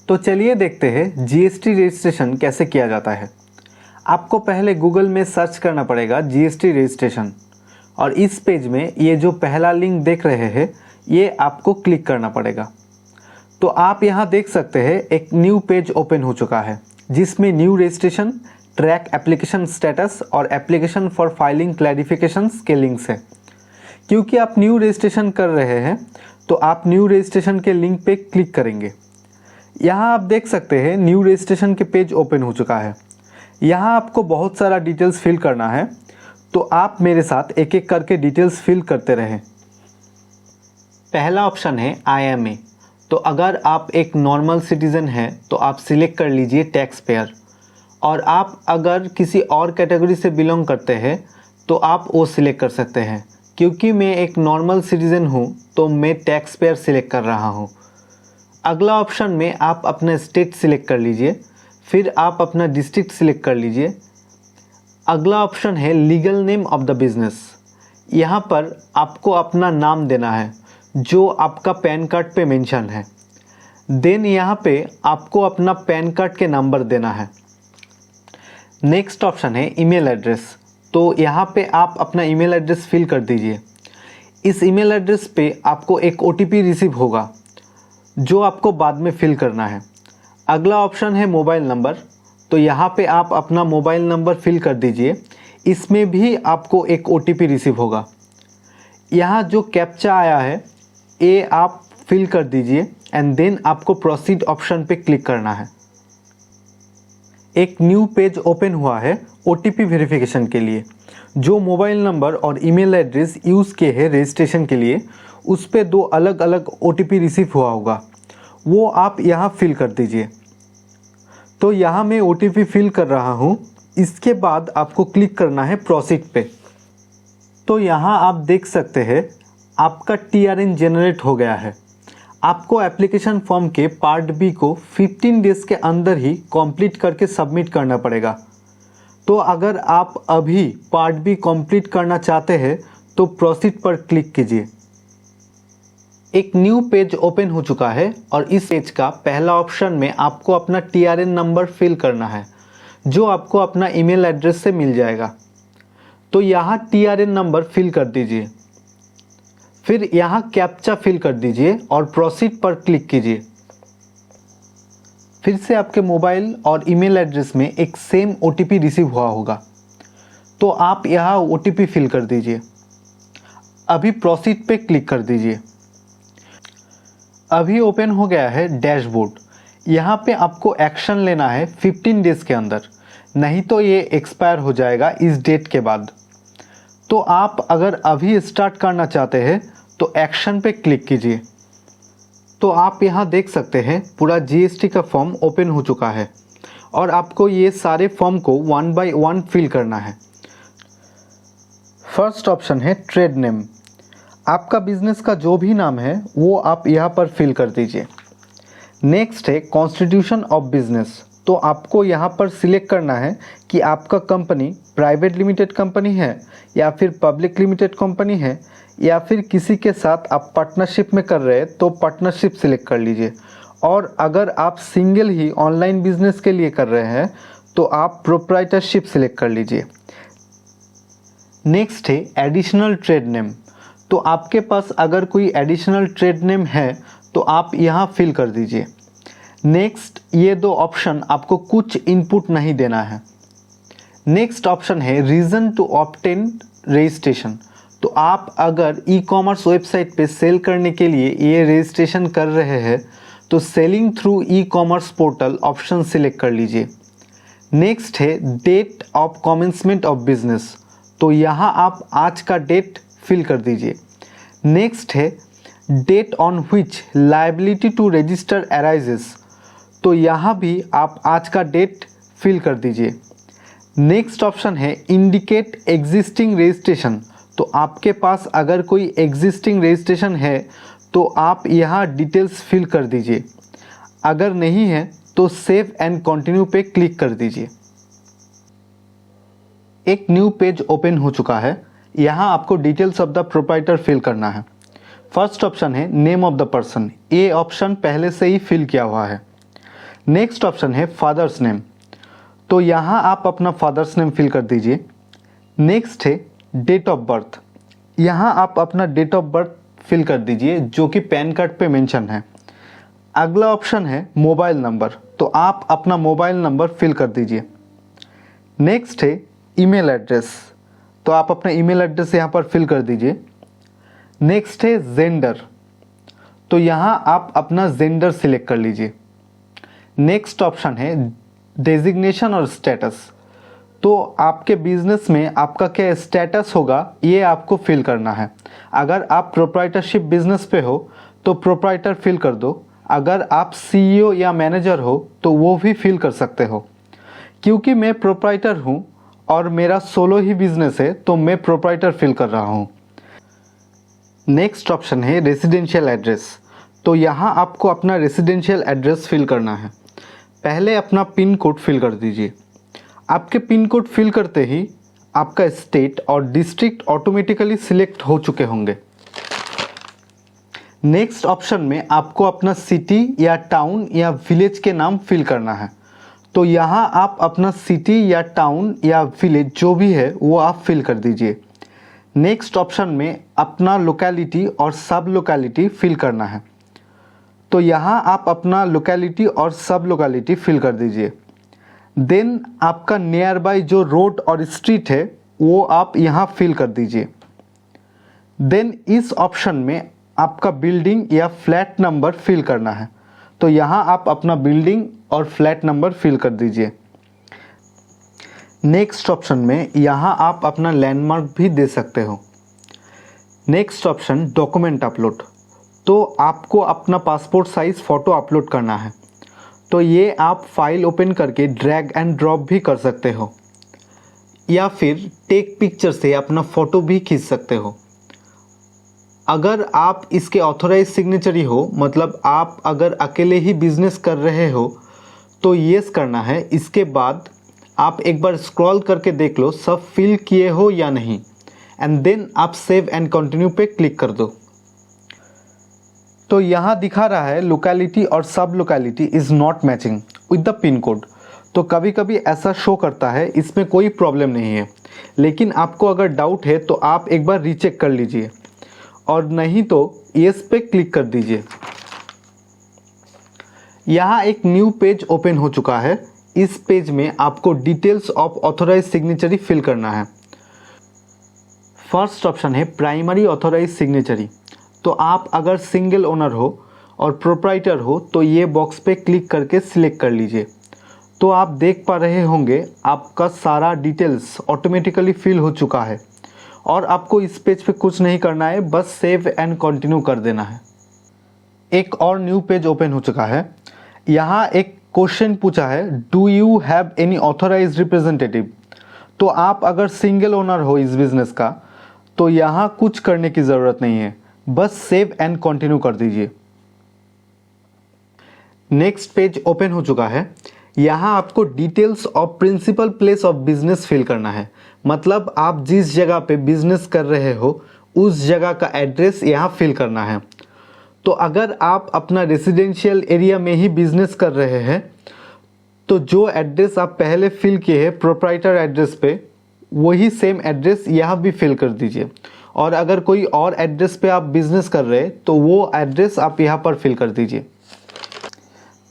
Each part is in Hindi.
तो चलिए देखते हैं जीएसटी रजिस्ट्रेशन कैसे किया जाता है। आपको पहले गूगल में सर्च करना पड़ेगा जीएसटी रजिस्ट्रेशन, और इस पेज में ये जो पहला लिंक देख रहे हैं ये आपको क्लिक करना पड़ेगा। तो आप यहाँ देख सकते हैं एक न्यू पेज ओपन हो चुका है जिसमें new registration, track application status और एप्लीकेशन फॉर फाइलिंग क्लैरिफिकेशंस के लिंक्स है। क्योंकि आप न्यू रजिस्ट्रेशन कर रहे हैं तो आप न्यू रजिस्ट्रेशन के लिंक पे क्लिक करेंगे। यहाँ आप देख सकते हैं न्यू रजिस्ट्रेशन के पेज ओपन हो चुका है। यहाँ आपको बहुत सारा डिटेल्स फिल करना है, तो आप मेरे साथ एक एक करके डिटेल्स फिल करते रहें। पहला ऑप्शन है IMA। तो अगर आप एक नॉर्मल सिटीज़न हैं तो आप सिलेक्ट कर लीजिए टैक्स पेयर, और आप अगर किसी और कैटेगरी से बिलोंग करते हैं तो आप वो सिलेक्ट कर सकते हैं। क्योंकि मैं एक नॉर्मल सिटीज़न हूँ तो मैं टैक्स पेयर सिलेक्ट कर रहा हूँ। अगला ऑप्शन में आप अपना स्टेट सिलेक्ट कर लीजिए, फिर आप अपना डिस्ट्रिक्ट सिलेक्ट कर लीजिए। अगला ऑप्शन है legal name of the business. यहाँ पर आपको अपना नाम देना है जो आपका पैन कार्ड पे मेंशन है। देन यहाँ पे आपको अपना पैन कार्ड के नंबर देना है। नेक्स्ट ऑप्शन है ईमेल एड्रेस। तो यहाँ पे आप अपना ईमेल एड्रेस फिल कर दीजिए। इस ईमेल एड्रेस पे आपको एक OTP रिसीव होगा जो आपको बाद में फिल करना है। अगला ऑप्शन है मोबाइल नंबर। तो यहाँ पे आप अपना मोबाइल नंबर फिल कर दीजिए। इसमें भी आपको एक OTP रिसीव होगा। यहाँ जो कैप्चा आया है ये आप फिल कर दीजिए एंड देन आपको प्रोसीड ऑप्शन पे क्लिक करना है। एक न्यू पेज ओपन हुआ है OTP वेरिफिकेशन के लिए। जो मोबाइल नंबर और ईमेल एड्रेस यूज़ किए हैं रजिस्ट्रेशन के लिए, उस पे 2 अलग अलग OTP रिसीव हुआ होगा, वो आप यहाँ फिल कर दीजिए। तो यहाँ मैं OTP फिल कर रहा हूँ। इसके बाद आपको क्लिक करना है प्रोसीड पे। तो यहाँ आप देख सकते हैं आपका TRN जनरेट हो गया है। आपको एप्लीकेशन फॉर्म के पार्ट बी को 15 डेज़ के अंदर ही कंप्लीट करके सबमिट करना पड़ेगा। तो अगर आप अभी पार्ट बी कंप्लीट करना चाहते हैं तो प्रोसीड पर क्लिक कीजिए। एक न्यू पेज ओपन हो चुका है और इस पेज का पहला ऑप्शन में आपको अपना TRN नंबर फिल करना है जो आपको अपना ईमेल एड्रेस से मिल जाएगा। तो यहाँ TRN नंबर फिल कर दीजिए, फिर यहाँ कैप्चा फिल कर दीजिए और प्रोसीड पर क्लिक कीजिए। फिर से आपके मोबाइल और ईमेल एड्रेस में एक सेम OTP रिसीव हुआ होगा, तो आप यहाँ OTP फिल कर दीजिए। अभी प्रोसीड पे क्लिक कर दीजिए। अभी ओपन हो गया है डैशबोर्ड। यहाँ पे आपको एक्शन लेना है 15 डेज़ के अंदर, नहीं तो ये एक्सपायर हो जाएगा इस डेट के बाद। तो आप अगर अभी स्टार्ट करना चाहते हैं तो एक्शन पे क्लिक कीजिए। तो आप यहाँ देख सकते हैं पूरा GST का फॉर्म ओपन हो चुका है और आपको ये सारे फॉर्म को 1 बाय 1 फिल करना है। फर्स्ट ऑप्शन है ट्रेड नेम। आपका बिजनेस का जो भी नाम है वो आप यहाँ पर फिल कर दीजिए। नेक्स्ट है कॉन्स्टिट्यूशन ऑफ बिजनेस। तो आपको यहाँ पर सिलेक्ट करना है कि आपका कंपनी प्राइवेट लिमिटेड कंपनी है या फिर पब्लिक लिमिटेड कंपनी है, या फिर किसी के साथ आप पार्टनरशिप में कर रहे हैं तो पार्टनरशिप सिलेक्ट कर लीजिए। और अगर आप सिंगल ही ऑनलाइन बिजनेस के लिए कर रहे हैं तो आप प्रोप्राइटरशिप सिलेक्ट कर लीजिए। नेक्स्ट है एडिशनल ट्रेड नेम। तो आपके पास अगर कोई एडिशनल ट्रेड नेम है तो आप यहाँ फिल कर दीजिए। नेक्स्ट ये 2 ऑप्शन आपको कुछ इनपुट नहीं देना है। नेक्स्ट ऑप्शन है रीज़न टू ऑब्टेन रजिस्ट्रेशन। तो आप अगर ई-कॉमर्स वेबसाइट पे सेल करने के लिए ये रजिस्ट्रेशन कर रहे हैं तो selling through ecommerce portal option select कर लीजिए। नेक्स्ट है date of commencement of business. तो यहाँ आप आज का डेट फिल कर दीजिए। नेक्स्ट है date on which liability to register arises. तो यहाँ भी आप आज का डेट फिल कर दीजिए। नेक्स्ट ऑप्शन है इंडिकेट एग्जिस्टिंग रजिस्ट्रेशन। तो आपके पास अगर कोई एग्जिस्टिंग रजिस्ट्रेशन है तो आप यहाँ डिटेल्स फिल कर दीजिए। अगर नहीं है तो सेव एंड कंटिन्यू पे क्लिक कर दीजिए। एक न्यू पेज ओपन हो चुका है। यहाँ आपको details of the proprietor fill करना है। फर्स्ट ऑप्शन है नेम ऑफ द पर्सन। ये ऑप्शन पहले से ही फिल किया हुआ है। नेक्स्ट ऑप्शन है फादर्स नेम, तो यहाँ आप अपना फादर्स नेम फिल कर दीजिए। नेक्स्ट है डेट ऑफ बर्थ, यहाँ आप अपना डेट ऑफ बर्थ फिल कर दीजिए जो कि पैन कार्ड पे मेंशन है। अगला ऑप्शन है मोबाइल नंबर, तो आप अपना मोबाइल नंबर फिल कर दीजिए। नेक्स्ट है ईमेल एड्रेस, तो आप अपना ईमेल एड्रेस यहाँ पर फिल कर दीजिए। नेक्स्ट है जेंडर, तो यहाँ आप अपना जेंडर सिलेक्ट कर लीजिए। नेक्स्ट ऑप्शन है डेजिग्नेशन और स्टेटस, तो आपके बिजनेस में आपका क्या स्टेटस होगा ये आपको फिल करना है। अगर आप प्रोप्राइटरशिप बिजनेस पे हो तो प्रोप्राइटर फिल कर दो, अगर आप सीईओ या मैनेजर हो तो वो भी फिल कर सकते हो। क्योंकि मैं प्रोप्राइटर हूँ और मेरा सोलो ही बिजनेस है तो मैं प्रोप्राइटर फिल कर रहा हूँ। नेक्स्ट ऑप्शन है रेसिडेंशियल एड्रेस, तो यहाँ आपको अपना रेसिडेंशियल एड्रेस फिल करना है। पहले अपना पिन कोड फिल कर दीजिए। आपके पिन कोड फिल करते ही आपका स्टेट और डिस्ट्रिक्ट ऑटोमेटिकली सिलेक्ट हो चुके होंगे। नेक्स्ट ऑप्शन में आपको अपना सिटी या टाउन या विलेज के नाम फिल करना है, तो यहाँ आप अपना सिटी या टाउन या विलेज जो भी है वो आप फिल कर दीजिए। नेक्स्ट ऑप्शन में अपना लोकेलिटी और सब लोकेलिटी फिल करना है, तो यहाँ आप अपना लोकेलिटी और सब लोकेलिटी फिल कर दीजिए। देन आपका नियर बाय जो रोड और स्ट्रीट है वो आप यहाँ फिल कर दीजिए। देन इस ऑप्शन में आपका बिल्डिंग या फ्लैट नंबर फिल करना है, तो यहाँ आप अपना बिल्डिंग और फ्लैट नंबर फिल कर दीजिए। नेक्स्ट ऑप्शन में यहाँ आप अपना लैंडमार्क भी दे सकते हो। नेक्स्ट ऑप्शन डॉक्यूमेंट अपलोड, तो आपको अपना पासपोर्ट साइज फ़ोटो अपलोड करना है, तो ये आप फाइल ओपन करके ड्रैग एंड ड्रॉप भी कर सकते हो या फिर टेक पिक्चर से अपना फ़ोटो भी खींच सकते हो। अगर आप इसके ऑथोराइज सिग्नेचरी हो, मतलब आप अगर अकेले ही बिजनेस कर रहे हो तो येस करना है। इसके बाद आप एक बार स्क्रॉल करके देख लो सब फिल किए हो या नहीं, एंड देन आप सेव एंड कंटिन्यू पे क्लिक कर दो। तो यहाँ दिखा रहा है लोकेलिटी और सब locality is not matching with the pin code, तो कभी कभी ऐसा शो करता है, इसमें कोई प्रॉब्लम नहीं है। लेकिन आपको अगर डाउट है तो आप एक बार रीचेक कर लीजिए और नहीं तो येस पे क्लिक कर दीजिए। यहाँ एक न्यू पेज ओपन हो चुका है। इस पेज में आपको details of authorise signatory fill करना है। फर्स्ट ऑप्शन है प्राइमरी ऑथोराइज सिग्नेचरी, तो आप अगर सिंगल ओनर हो और प्रोप्राइटर हो तो ये बॉक्स पे क्लिक करके सिलेक्ट कर लीजिए। तो आप देख पा रहे होंगे आपका सारा डिटेल्स ऑटोमेटिकली फिल हो चुका है और आपको इस पेज पे कुछ नहीं करना है, बस सेव एंड कंटिन्यू कर देना है। एक और न्यू पेज ओपन हो चुका है। यहाँ एक क्वेश्चन पूछा है, do you have any authorise representative, तो आप अगर सिंगल ओनर हो इस बिजनेस का तो यहाँ कुछ करने की ज़रूरत नहीं है, बस सेव एंड कंटिन्यू कर दीजिए। नेक्स्ट पेज ओपन हो चुका है। यहाँ आपको details of principal place of business fill करना है, मतलब आप जिस जगह पे बिजनेस कर रहे हो उस जगह का एड्रेस यहाँ फिल करना है। तो अगर आप अपना रेसिडेंशियल एरिया में ही बिजनेस कर रहे हैं तो जो एड्रेस आप पहले फिल किए हैं प्रोप्राइटर एड्रेस पे, वही सेम एड्रेस यहाँ भी फिल कर दीजिए। और अगर कोई और एड्रेस पे आप बिजनेस कर रहे हैं तो वो एड्रेस आप यहाँ पर फिल कर दीजिए।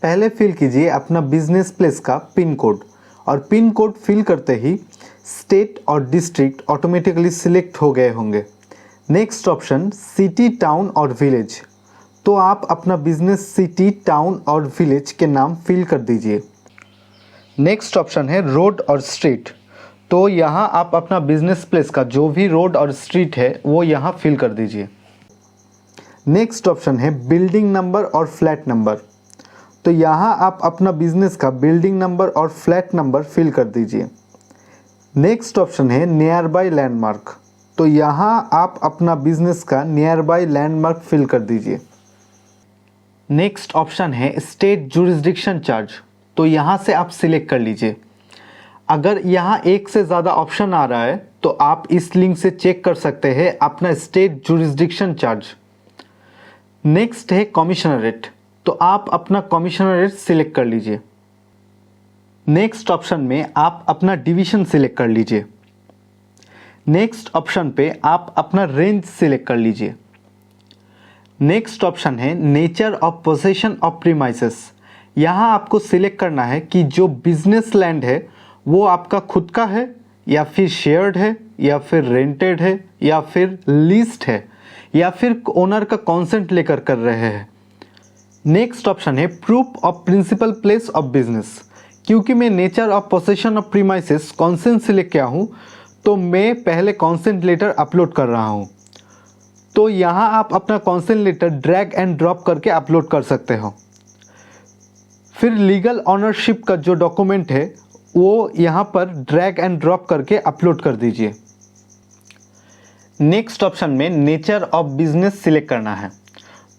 पहले फिल कीजिए अपना बिजनेस प्लेस का पिन कोड, और पिन कोड फिल करते ही स्टेट और डिस्ट्रिक्ट ऑटोमेटिकली सिलेक्ट हो गए होंगे। नेक्स्ट ऑप्शन सिटी, टाउन और विलेज, तो आप अपना बिजनेस सिटी, टाउन और विलेज के नाम फिल कर दीजिए। नेक्स्ट ऑप्शन है रोड और स्ट्रीट, तो यहाँ आप अपना बिजनेस प्लेस का जो भी रोड और स्ट्रीट है वो यहाँ फिल कर दीजिए। नेक्स्ट ऑप्शन है बिल्डिंग नंबर और फ्लैट नंबर, तो यहाँ आप अपना बिजनेस का बिल्डिंग नंबर और फ्लैट नंबर फिल कर दीजिए। नेक्स्ट ऑप्शन है नियर बाय लैंडमार्क, तो यहाँ आप अपना बिजनेस का नियर बाय लैंडमार्क फिल कर दीजिए। नेक्स्ट ऑप्शन है स्टेट जुरिस्डिक्शन चार्ज, तो यहाँ से आप सिलेक्ट कर लीजिए। अगर यहाँ एक से ज़्यादा ऑप्शन आ रहा है तो आप इस लिंक से चेक कर सकते हैं अपना स्टेट जुरिस्डिक्शन चार्ज। नेक्स्ट है कमिश्नरेट, तो आप अपना कमिश्नरेट सिलेक्ट कर लीजिए। नेक्स्ट ऑप्शन में आप अपना डिवीजन सिलेक्ट कर लीजिए। नेक्स्ट ऑप्शन पे आप अपना रेंज सिलेक्ट कर लीजिए। नेक्स्ट ऑप्शन है nature of possession of premises. यहाँ आपको सिलेक्ट करना है कि जो बिजनेस लैंड है वो आपका खुद का है या फिर शेयर्ड है या फिर रेंटेड है या फिर लीस्ड है या फिर ओनर का कॉन्सेंट लेकर कर रहे हैं। नेक्स्ट ऑप्शन है proof of principal place of business. क्योंकि मैं nature of possession of premises consent select किया हूँ तो मैं पहले कॉन्सेंट लेटर अपलोड कर रहा हूँ। तो यहाँ आप अपना consent letter drag and drop करके अपलोड कर सकते हो। फिर लीगल ऑनरशिप का जो डॉक्यूमेंट है वो यहाँ पर ड्रैग एंड ड्रॉप करके अपलोड कर दीजिए। नेक्स्ट ऑप्शन में नेचर ऑफ बिजनेस सिलेक्ट करना है।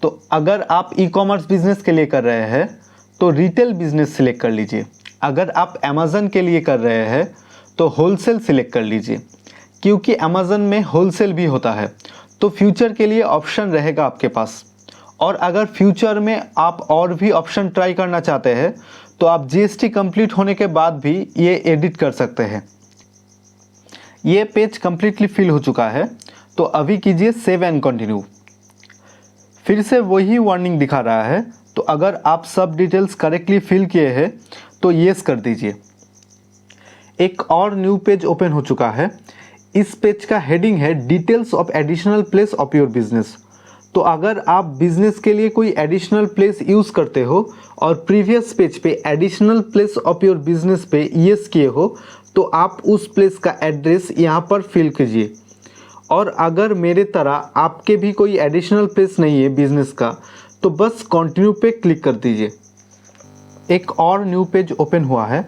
तो अगर आप ई कॉमर्स बिजनेस के लिए कर रहे हैं तो रिटेल बिजनेस सिलेक्ट कर लीजिए। अगर आप अमेज़न के लिए कर रहे हैं तो होलसेल सिलेक्ट कर लीजिए, क्योंकि अमेज़न में होलसेल भी होता है। तो फ्यूचर के लिए ऑप्शन रहेगा आपके पास। और अगर फ्यूचर में आप और भी ऑप्शन ट्राई करना चाहते हैं तो आप जीएसटी कंप्लीट होने के बाद भी ये एडिट कर सकते हैं। ये पेज कंप्लीटली फिल हो चुका है, तो अभी कीजिए सेव एंड कंटिन्यू। फिर से वही वार्निंग दिखा रहा है, तो अगर आप सब डिटेल्स करेक्टली फिल किए हैं तो येस कर दीजिए। एक और न्यू पेज ओपन हो चुका है। इस पेज का हेडिंग है details of additional place of your business. तो अगर आप बिजनेस के लिए कोई एडिशनल प्लेस यूज़ करते हो और प्रीवियस पेज पे additional place of your business पे येस किए हो तो आप उस प्लेस का एड्रेस यहाँ पर फिल कीजिए। और अगर मेरे तरह आपके भी कोई एडिशनल प्लेस नहीं है बिजनेस का तो बस कंटिन्यू पे क्लिक कर दीजिए। एक और न्यू पेज ओपन हुआ है,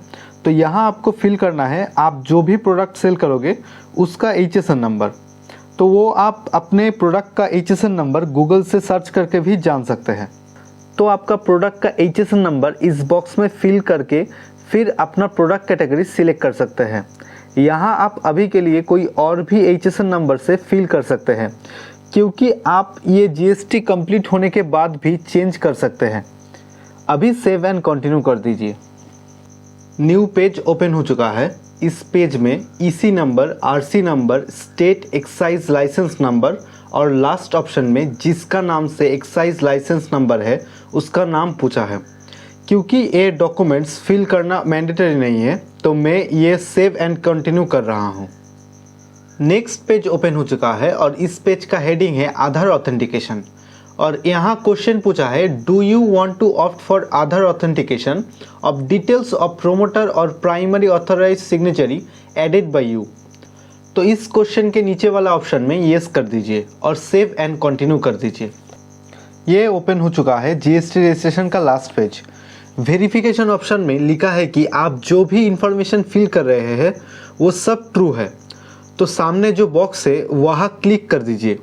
तो यहाँ आपको फिल करना है आप जो भी प्रोडक्ट सेल करोगे उसका HSN नंबर। तो वो आप अपने प्रोडक्ट का HSN नंबर गूगल से सर्च करके भी जान सकते हैं। तो आपका प्रोडक्ट का HSN नंबर इस बॉक्स में फिल करके फिर अपना प्रोडक्ट कैटेगरी सिलेक्ट कर सकते हैं। यहाँ आप अभी के लिए कोई और भी HSN नंबर से फिल कर सकते हैं, क्योंकि आप ये GST कंप्लीट होने के बाद भी चेंज कर सकते हैं। अभी सेव एंड कंटिन्यू कर दीजिए। न्यू पेज ओपन हो चुका है। इस पेज में EC number, RC number, state excise licence number और लास्ट ऑप्शन में जिसका नाम से एक्साइज लाइसेंस नंबर है उसका नाम पूछा है। क्योंकि ये डॉक्यूमेंट्स फिल करना मैंडेटरी नहीं है तो मैं ये सेव एंड कंटिन्यू कर रहा हूँ। नेक्स्ट पेज ओपन हो चुका है और इस पेज का हेडिंग है आधार ऑथेंटिकेशन। और यहाँ क्वेश्चन पूछा है do you want to opt for Aadhaar authentication of details of promoter और primary authorize signatory added by you. तो इस क्वेश्चन के नीचे वाला ऑप्शन में येस कर दीजिए और सेव एंड कंटिन्यू कर दीजिए। ये ओपन हो चुका है GST रजिस्ट्रेशन का लास्ट पेज। वेरिफिकेशन ऑप्शन में लिखा है कि आप जो भी इंफॉर्मेशन फिल कर रहे हैं वो सब ट्रू है, तो सामने जो बॉक्स है वहाँ क्लिक कर दीजिए।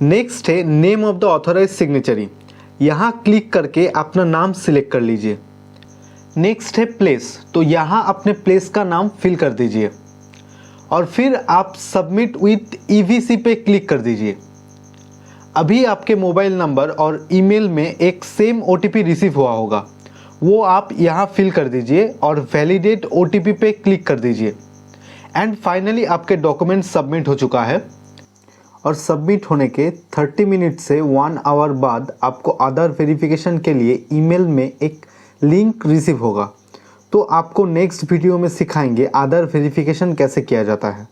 नेक्स्ट है name of the authorise signatory. यहाँ क्लिक करके अपना नाम सिलेक्ट कर लीजिए। नेक्स्ट है प्लेस, तो यहाँ अपने प्लेस का नाम फिल कर दीजिए और फिर आप सबमिट विथ EVC पे क्लिक कर दीजिए। अभी आपके मोबाइल नंबर और ईमेल में एक सेम OTP रिसीव हुआ होगा, वो आप यहाँ फिल कर दीजिए और वैलिडेट OTP पे क्लिक कर दीजिए। एंड फाइनली आपके डॉक्यूमेंट सबमिट हो चुका है और सबमिट होने के 30 मिनट से 1 आवर बाद आपको आधार वेरिफिकेशन के लिए ईमेल में एक लिंक रिसीव होगा। तो आपको नेक्स्ट वीडियो में सिखाएंगे आधार वेरिफिकेशन कैसे किया जाता है।